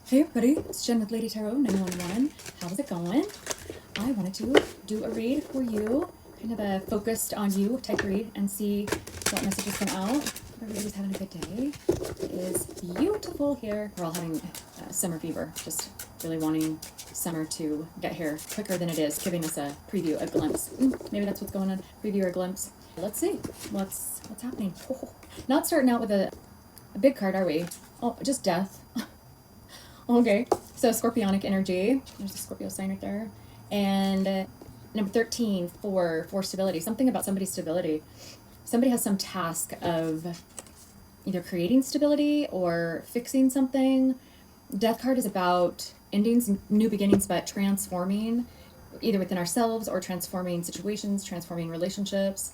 Hey everybody, it's Jenn with Lady Tarot 911. How's it going? I wanted to do a read for you, kind of a focused on you type read, and see what messages come out. Hope everybody's having a good day. It is beautiful here. We're all having summer fever, just really wanting summer to get here quicker than it is, giving us a preview, a glimpse. Maybe that's what's going on, preview or glimpse. Let's see what's happening. Oh, not starting out with a big card, are we? Oh, just death. Okay, so Scorpionic energy. There's a Scorpio sign right there. And number 13 for stability. Something about somebody's stability. Somebody has some task of either creating stability or fixing something. Death card is about endings, new beginnings, but transforming, either within ourselves or transforming situations, transforming relationships.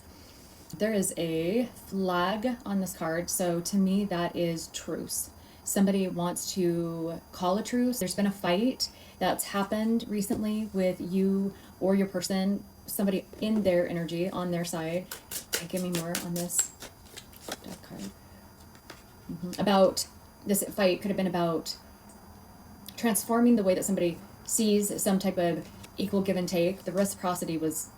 There is a flag on this card, so to me that is truce. Somebody wants to call a truce. There's been a fight that's happened recently with you or your person, somebody in their energy, on their side. Okay, give me more on this death card. About this fight could have been about transforming the way that somebody sees some type of equal give and take. The reciprocity was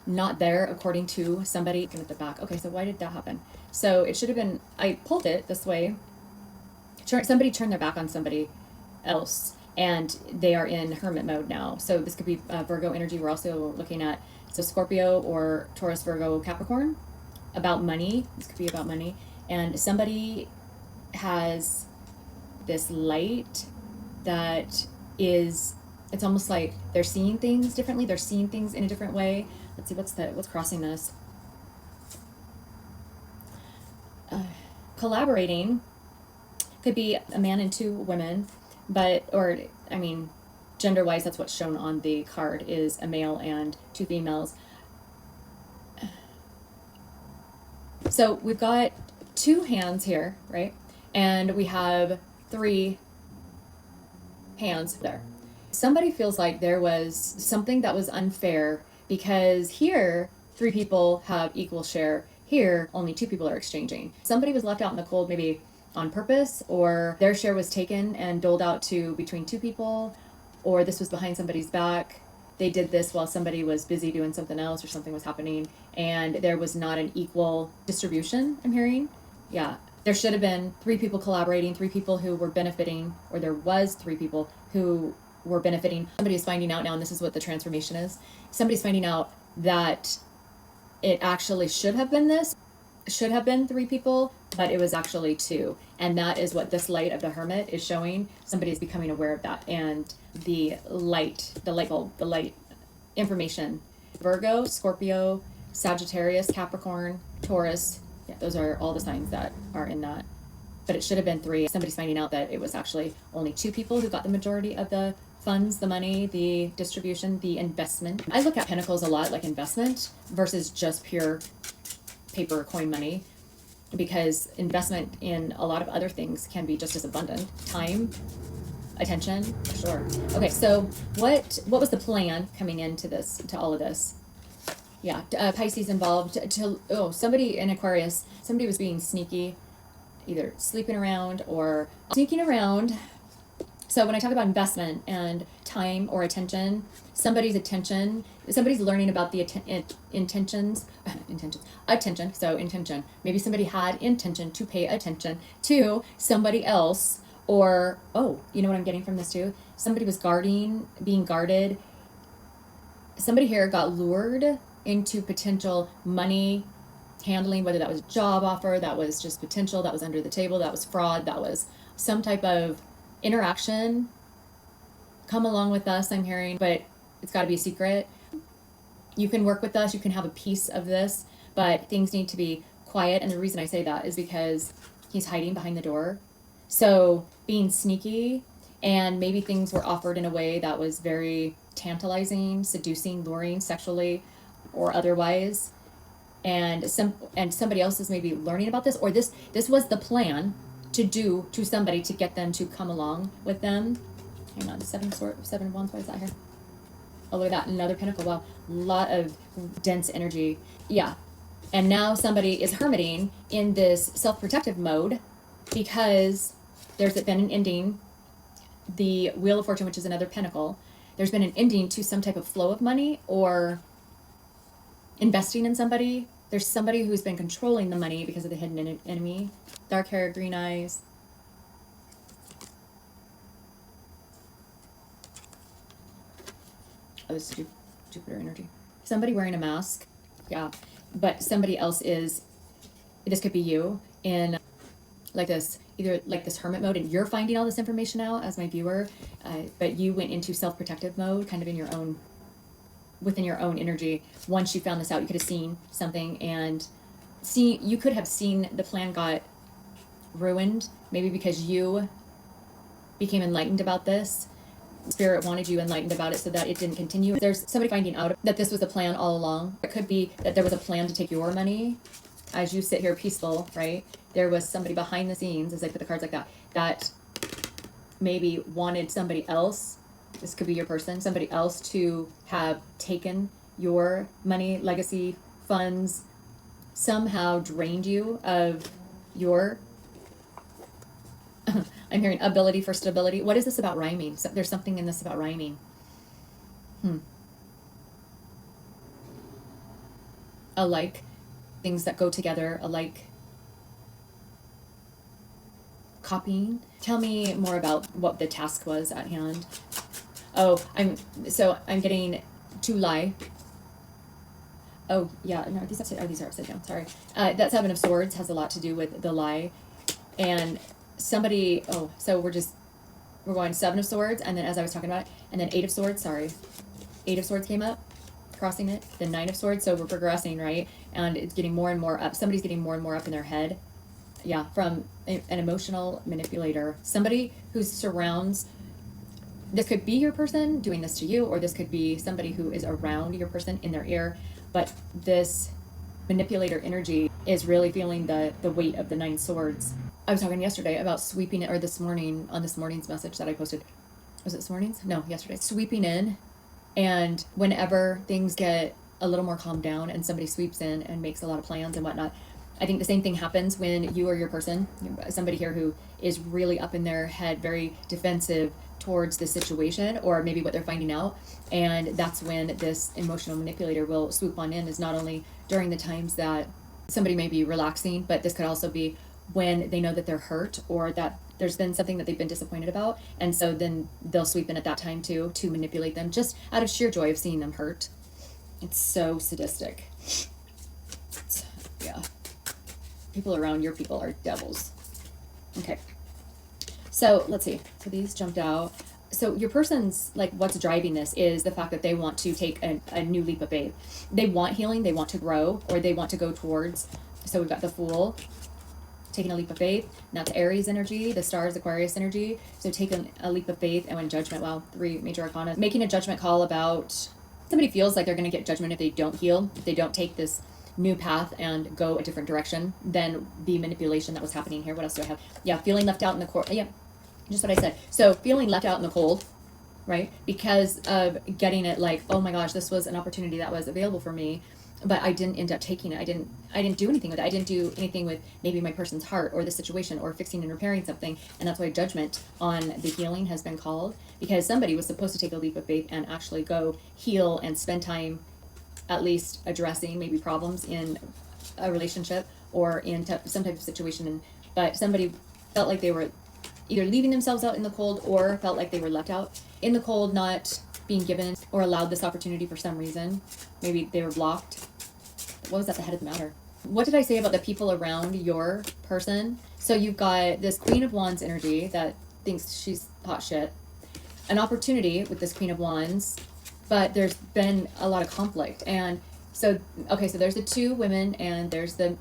not there according to somebody. At the back. Okay, so why did that happen? So it should have been, I pulled it this way. Somebody turned their back on somebody else and they are in hermit mode now. So this could be Virgo energy. We're also looking at Scorpio or Taurus, Virgo, Capricorn, about money. This could be about money. And somebody has this light that is, it's almost like they're seeing things differently. They're seeing things in a different way. Let's see, what's crossing this? Collaborating. Could be a man and two women, gender wise, that's what's shown on the card is a male and two females. So we've got two hands here, right? And we have three hands there. Somebody feels like there was something that was unfair because here, three people have equal share. Here, only two people are exchanging. Somebody was left out in the cold, maybe on purpose, or their share was taken and doled out to between two people, or this was behind somebody's back. They did this while somebody was busy doing something else or something was happening, and there was not an equal distribution, I'm hearing. Yeah, there should have been three people collaborating, three people who were benefiting, or there was three people who were benefiting. Somebody is finding out now, and this is what the transformation is. Somebody's finding out that it actually should have been three people, but it was actually two. And that is what this light of the hermit is showing. Somebody is becoming aware of that. And the light bulb, the light information. Virgo, Scorpio, Sagittarius, Capricorn, Taurus. Yeah, those are all the signs that are in that. But it should have been three. Somebody's finding out that it was actually only two people who got the majority of the funds, the money, the distribution, the investment. I look at pentacles a lot like investment versus just pure paper coin money, because investment in a lot of other things can be just as abundant. Time, attention, sure. Okay, so what was the plan coming into this, to all of this? Yeah, Pisces involved. Somebody in Aquarius, somebody was being sneaky, either sleeping around or sneaking around. So when I talk about investment and time or attention, somebody's learning about the intention. Maybe somebody had intention to pay attention to somebody else, or, you know what I'm getting from this too? Somebody was being guarded. Somebody here got lured into potential money handling, whether that was a job offer, that was just potential, that was under the table, that was fraud, that was some type of interaction. Come along with us, I'm hearing, but it's got to be a secret. You can work with us, you can have a piece of this, but things need to be quiet. And the reason I say that is because he's hiding behind the door. So being sneaky, and maybe things were offered in a way that was very tantalizing, seducing, luring sexually or otherwise. And somebody else is maybe learning about this, or this was the plan to do to somebody to get them to come along with them. Hang on, seven wands, what is that here? Oh, look at that, another pentacle. Wow, a lot of dense energy. Yeah, and now somebody is hermiting in this self-protective mode because there's been an ending the Wheel of Fortune, which is another pentacle, there's been an ending to some type of flow of money or investing in somebody. There's somebody who's been controlling the money because of the hidden enemy. Dark hair, green eyes. Oh, this is Jupiter energy. Somebody wearing a mask. Yeah. But somebody else is, this could be you in like this, either like this hermit mode, and you're finding all this information out as my viewer, but you went into self-protective mode, kind of in your own, within your own energy. Once you found this out, you could have seen something and you could have seen the plan got ruined, maybe because you became enlightened about this. Spirit wanted you enlightened about it so that it didn't continue. There's somebody finding out that this was the plan all along. It could be that there was a plan to take your money as you sit here peaceful, right? There was somebody behind the scenes, as I put the cards like that, that maybe wanted somebody else, this could be your person, somebody else to have taken your money, legacy, funds, somehow drained you of your I'm hearing ability for stability. What is this about rhyming? So there's something in this about rhyming. Alike, things that go together, alike. Copying. Tell me more about what the task was at hand. Oh, I'm getting to lie. Oh yeah, no, these are upside down. Sorry. That Seven of Swords has a lot to do with the lie, and somebody. Oh, so we're going Seven of Swords, and then as I was talking about it, and then Eight of Swords. Sorry, Eight of Swords came up, crossing it. The Nine of Swords. So we're progressing, right? And it's getting more and more up. Somebody's getting more and more up in their head. Yeah, from an emotional manipulator, somebody who surrounds. This could be your person doing this to you, or this could be somebody who is around your person in their ear. But this manipulator energy is really feeling the weight of the Nine Swords. I was talking yesterday about sweeping it, or this morning on this morning's message that I posted. Was it this morning's? No, yesterday. Sweeping in, and whenever things get a little more calmed down and somebody sweeps in and makes a lot of plans and whatnot, I think the same thing happens when you or your person, somebody here who is really up in their head, very defensive towards the situation, or maybe what they're finding out. And that's when this emotional manipulator will swoop on in, is not only during the times that somebody may be relaxing, but this could also be when they know that they're hurt, or that there's been something that they've been disappointed about. And so then they'll sweep in at that time too, to manipulate them, just out of sheer joy of seeing them hurt. It's so sadistic. Yeah. People around your people are devils. Okay. So let's see. So these jumped out. So your person's, like, what's driving this is the fact that they want to take a new leap of faith. They want healing, they want to grow, or they want to go towards. So we've got the Fool, taking a leap of faith. Now it's Aries energy, the Stars, Aquarius energy. So taking a leap of faith, and when judgment, wow, 3 major arcana. Making a judgment call about, somebody feels like they're going to get judgment if they don't heal, if they don't take this new path and go a different direction than the manipulation that was happening here. What else do I have? Yeah, feeling left out in the cold. Yeah, just what I said. So feeling left out in the cold, right? Because of getting it like, oh my gosh, this was an opportunity that was available for me, but I didn't end up taking it. I didn't do anything with it. I didn't do anything with maybe my person's heart or the situation or fixing and repairing something. And that's why judgment on the healing has been called, because somebody was supposed to take a leap of faith and actually go heal and spend time at least addressing maybe problems in a relationship or in some type of situation. But somebody felt like they were either leaving themselves out in the cold, or felt like they were left out in the cold, not being given or allowed this opportunity for some reason. Maybe they were blocked. What was at the head of the matter? What did I say about the people around your person? So you've got this Queen of Wands energy that thinks she's hot shit. An opportunity with this Queen of Wands, but there's been a lot of conflict. And so, okay, so there's the 2 women and there's the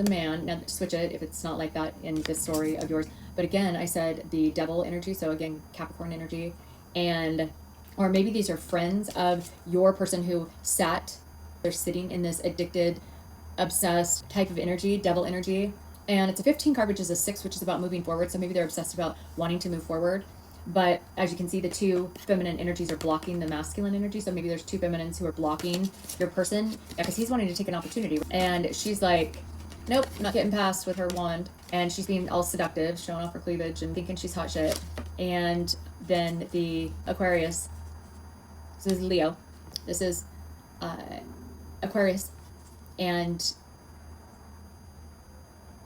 man. Now switch it if it's not like that in this story of yours. But again, I said the Devil energy, so again, Capricorn energy. And, or maybe these are friends of your person who they're sitting in this addicted, obsessed type of energy, Devil energy. And it's a 15 card, which is a 6, which is about moving forward. So maybe they're obsessed about wanting to move forward. But as you can see, the 2 feminine energies are blocking the masculine energy. So maybe there's 2 feminines who are blocking your person. Yeah, because he's wanting to take an opportunity. And she's like, nope, not getting past with her wand. And she's being all seductive, showing off her cleavage and thinking she's hot shit. and then the Aquarius. This is Leo. This is Aquarius, and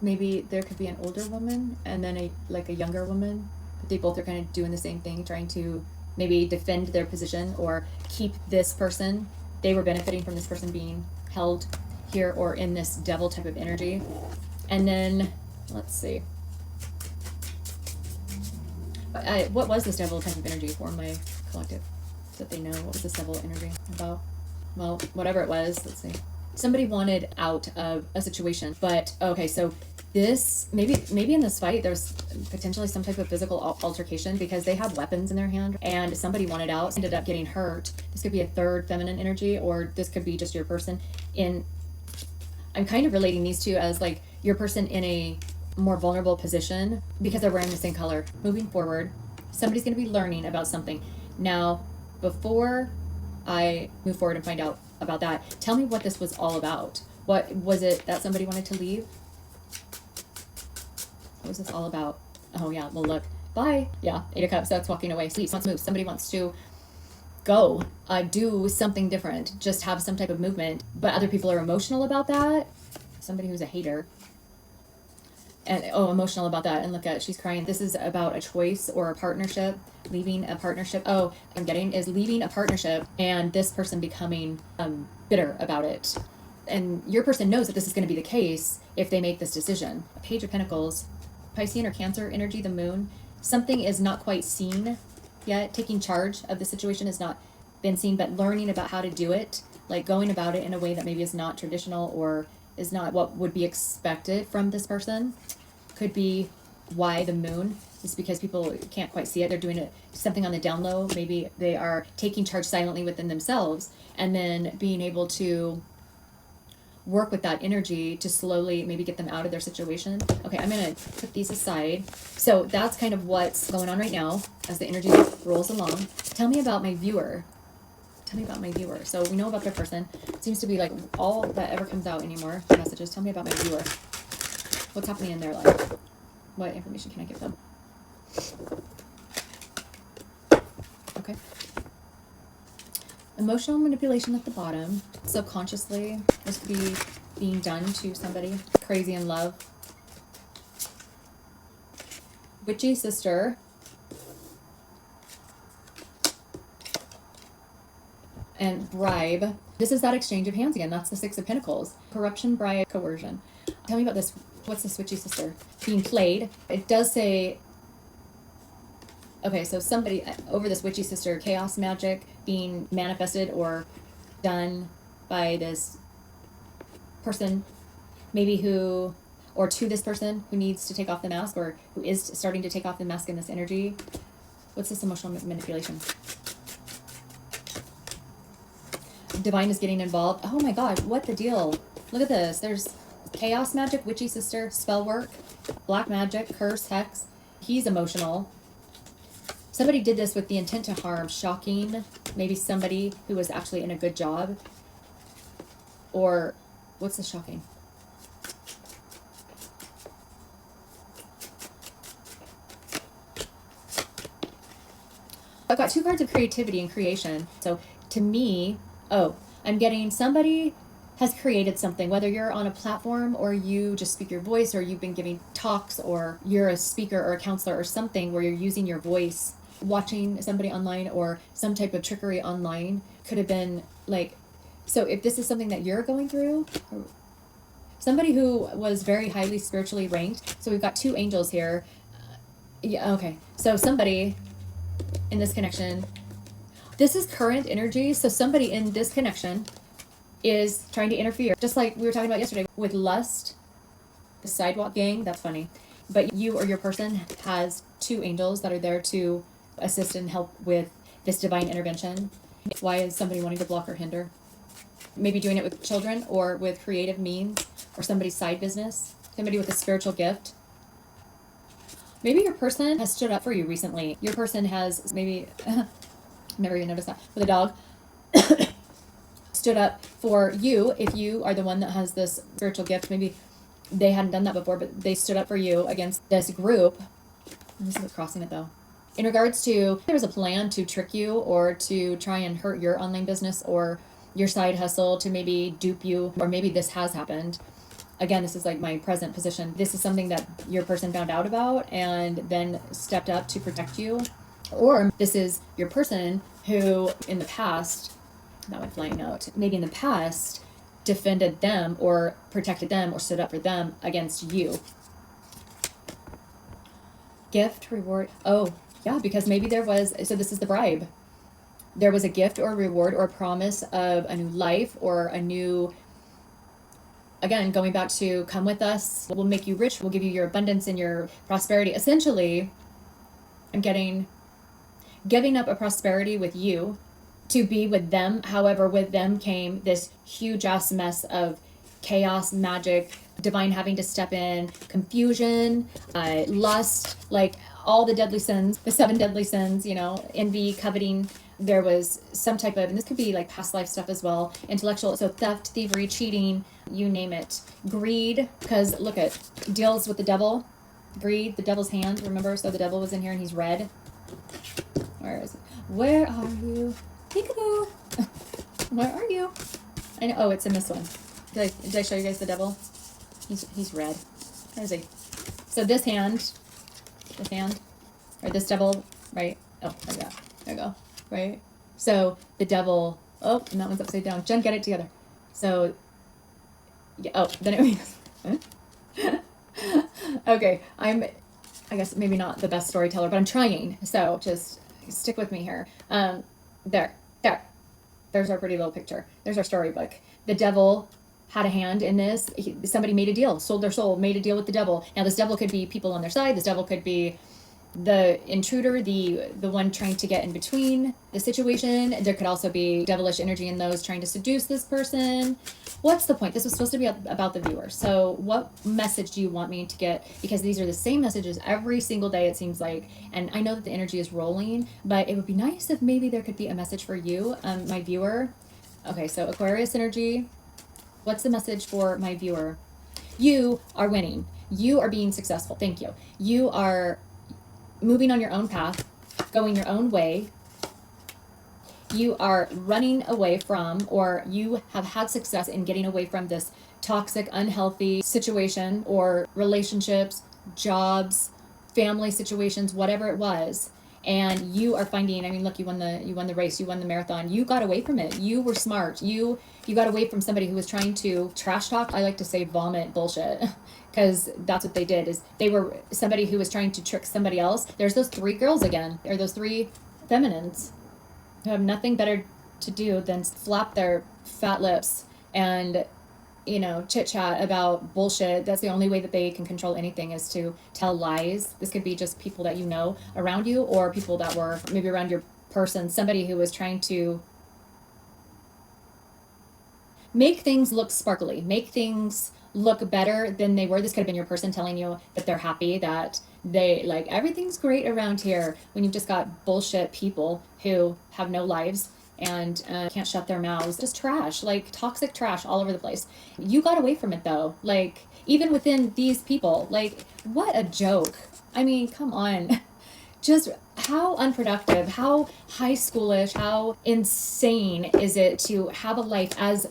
maybe there could be an older woman and then a younger woman, but they both are kind of doing the same thing, trying to maybe defend their position or keep this person. They were benefiting from this person being held here or in this devil type of energy. And then let's see, what was this devil type of energy for my collective, so that they know what was this devil energy about. Well, whatever it was, let's see. Somebody wanted out of a situation, but okay, so this, maybe in this fight, there's potentially some type of physical altercation because they have weapons in their hand and somebody wanted out, ended up getting hurt. This could be a third feminine energy, or this could be just your person I'm kind of relating these two as like your person in a more vulnerable position because they're wearing the same color. Moving forward, somebody's going to be learning about something. Now, before I move forward and find out about that, tell me what this was all about. What was it that somebody wanted to leave? What was this all about? Oh yeah, well look, bye. Yeah, 8 of Cups, that's walking away. Sleep, wants to move. Somebody wants to go, do something different, just have some type of movement, but other people are emotional about that. Somebody who's a hater. And emotional about that, and look at, she's crying. This is about a choice or a partnership, leaving a partnership. I'm getting is leaving a partnership and this person becoming bitter about it. And your person knows that this is going to be the case if they make this decision. Page of Pentacles, Piscean or Cancer energy, the moon. Something is not quite seen yet. Taking charge of the situation has not been seen, but learning about how to do it, like going about it in a way that maybe is not traditional or is not what would be expected from this person. Could be why the moon is, because people can't quite see it. They're doing it something on the down low. Maybe they are taking charge silently within themselves and then being able to work with that energy to slowly maybe get them out of their situation. Okay, I'm going to put these aside. So that's kind of what's going on right now as the energy rolls along. Tell me about my viewer. Tell me about my viewer. So we know about their person. It seems to be like all that ever comes out anymore. Messages. Tell me about my viewer. What's happening in their life? What information can I give them? Okay. Emotional manipulation at the bottom. Subconsciously, this could be being done to somebody. Crazy in love. Witchy sister. And bribe. This is that exchange of hands again. That's the 6 of Pentacles. Corruption, bribe, coercion. Tell me about this. What's this witchy sister? Being played. It does say, okay, so somebody over this witchy sister, chaos magic being manifested or done by this person, maybe who, or to this person who needs to take off the mask or who is starting to take off the mask in this energy. What's this emotional manipulation? Divine is getting involved. Oh my God, what the deal? Look at this. There's chaos magic, witchy sister, spell work, black magic, curse, hex. He's emotional. Somebody did this with the intent to harm. Shocking. Maybe somebody who was actually in a good job. Or what's the shocking? I've got 2 cards of creativity and creation. So to me, I'm getting somebody has created something, whether you're on a platform or you just speak your voice or you've been giving talks or you're a speaker or a counselor or something where you're using your voice, watching somebody online or some type of trickery online could have been like, so if this is something that you're going through, somebody who was very highly spiritually ranked. So we've got 2 angels here. Yeah, okay. So somebody in this connection, this is current energy. So somebody in this connection is trying to interfere. Just like we were talking about yesterday with lust, the sidewalk gang, that's funny. But you or your person has 2 angels that are there to assist and help with this divine intervention. Why is somebody wanting to block or hinder? Maybe doing it with children or with creative means or somebody's side business, somebody with a spiritual gift. Maybe your person has stood up for you recently. Your person has maybe, never even noticed that, with a dog, stood up for you if you are the one that has this spiritual gift. Maybe they hadn't done that before, but they stood up for you against this group. This is crossing it though. in regards to there was a plan to trick you or to try and hurt your online business or your side hustle, to maybe dupe you, or maybe this has happened. Again, this is like my present position. This is something that your person found out about and then stepped up to protect you. Or this is your person who in the past, that went flying out, maybe in the past defended them or protected them or stood up for them against you. Gift, reward. Oh, yeah, because maybe there was, so this is the bribe. There was a gift or reward or promise of a new life or a new, again, going back to come with us, we'll make you rich, we'll give you your abundance and your prosperity. Essentially, I'm giving up a prosperity with you to be with them. However, with them came this huge ass mess of chaos, magic, divine having to step in, confusion, lust, like all the deadly sins, the 7 deadly sins, envy, coveting. There was some type of, and this could be like past life stuff as well, intellectual, so theft, thievery, cheating, you name it. Greed, because look at, deals with the devil. Greed, the devil's hand, remember? So the devil was in here and he's red. Where is it? Where are you? Peekaboo. Where are you? I know. Oh, it's in this one. Did I show you guys the devil? He's red. Where is he? So this hand, or this devil, right? Oh, there we go. Right? So the devil, oh, and that one's upside down. Jen, get it together. So, yeah, oh, then it, okay, I guess maybe not the best storyteller, but I'm trying. So just stick with me here. There. There's our pretty little picture. There's our storybook. The devil had a hand in this. Somebody made a deal, sold their soul, made a deal with the devil. Now this devil could be people on their side. This devil could be the intruder, the one trying to get in between the situation. There could also be devilish energy in those trying to seduce this person. What's the point? This was supposed to be about the viewer. So what message do you want me to get? Because these are the same messages every single day, it seems like. And I know that the energy is rolling, but it would be nice if maybe there could be a message for you, my viewer. Okay, so Aquarius energy. What's the message for my viewer? You are winning. You are being successful. Thank you. You are moving on your own path, going your own way. You are running away from, or you have had success in getting away from this toxic, unhealthy situation or relationships, jobs, family situations, whatever it was. And you are finding, I mean, look, you won the race, you won the marathon, you got away from it. You were smart. You got away from somebody who was trying to trash talk. I like to say vomit bullshit. Because that's what they did, is they were somebody who was trying to trick somebody else. There's those 3 girls again, or those 3 feminines who have nothing better to do than flap their fat lips and, chit chat about bullshit. That's the only way that they can control anything, is to tell lies. This could be just people that you know around you, or people that were maybe around your person, somebody who was trying to make things look sparkly, make things look better than they were. This could have been your person telling you that they're happy, that they like everything's great around here, when you've just got bullshit people who have no lives and can't shut their mouths. Just trash, like toxic trash all over the place. You got away from it though. Like even within these people, like what a joke. I mean, come on. Just how unproductive, how high schoolish, how insane is it to have a life as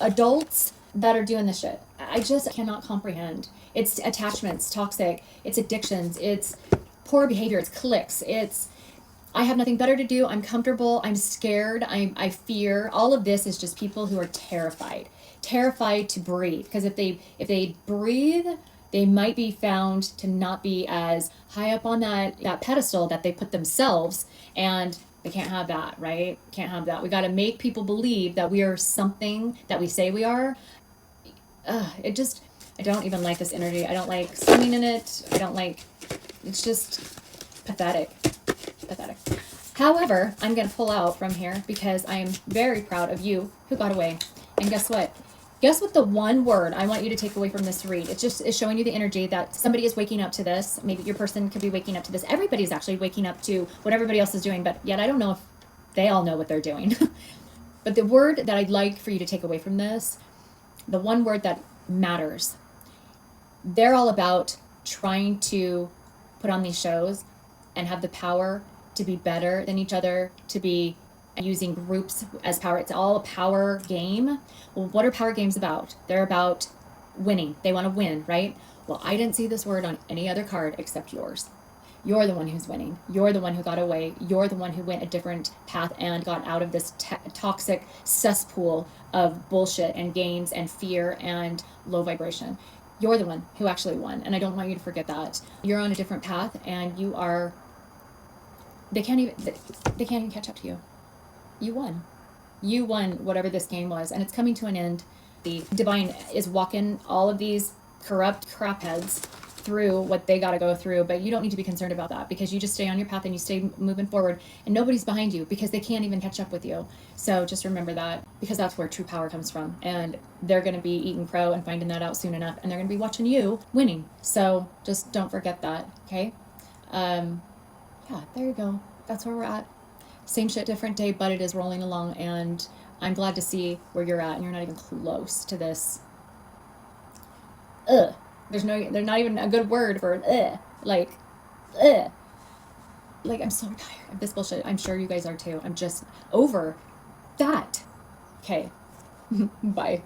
adults that are doing this shit? I just cannot comprehend. It's attachments, toxic, it's addictions, it's poor behavior, it's cliques, it's I have nothing better to do, I'm comfortable, I'm scared, I fear. All of this is just people who are terrified to breathe. Because if they breathe, they might be found to not be as high up on that pedestal that they put themselves, and they can't have that, right? Can't have that. We got to make people believe that we are something that we say we are. I don't even like this energy. I don't like swimming in it. It's just pathetic. However, I'm going to pull out from here because I am very proud of you who got away. And guess what? Guess what the one word I want you to take away from this read? It's showing you the energy that somebody is waking up to this. Maybe your person could be waking up to this. Everybody's actually waking up to what everybody else is doing, but yet I don't know if they all know what they're doing. But the word that I'd like for you to take away from this, the one word that matters, they're all about trying to put on these shows and have the power to be better than each other, to be using groups as power. It's all a power game. Well, what are power games about? They're about winning. They want to win, right? Well, I didn't see this word on any other card except yours. You're the one who's winning. You're the one who got away. You're the one who went a different path and got out of this toxic cesspool of bullshit and games and fear and low vibration. You're the one who actually won. And I don't want you to forget that. You're on a different path, and you are, they can't even catch up to you. You won. You won whatever this game was, and it's coming to an end. The divine is walking all of these corrupt crapheads through what they got to go through, but you don't need to be concerned about that, because you just stay on your path and you stay moving forward, and nobody's behind you because they can't even catch up with you. So just remember that, because that's where true power comes from, and they're going to be eating crow and finding that out soon enough, and they're going to be watching you winning. So just don't forget that. Okay. Yeah, there you go. That's where we're at. Same shit, different day, but it is rolling along, and I'm glad to see where you're at, and you're not even close to this. There's not even a good word for like, like, I'm so tired of this bullshit. I'm sure you guys are too. I'm just over that. Okay. Bye.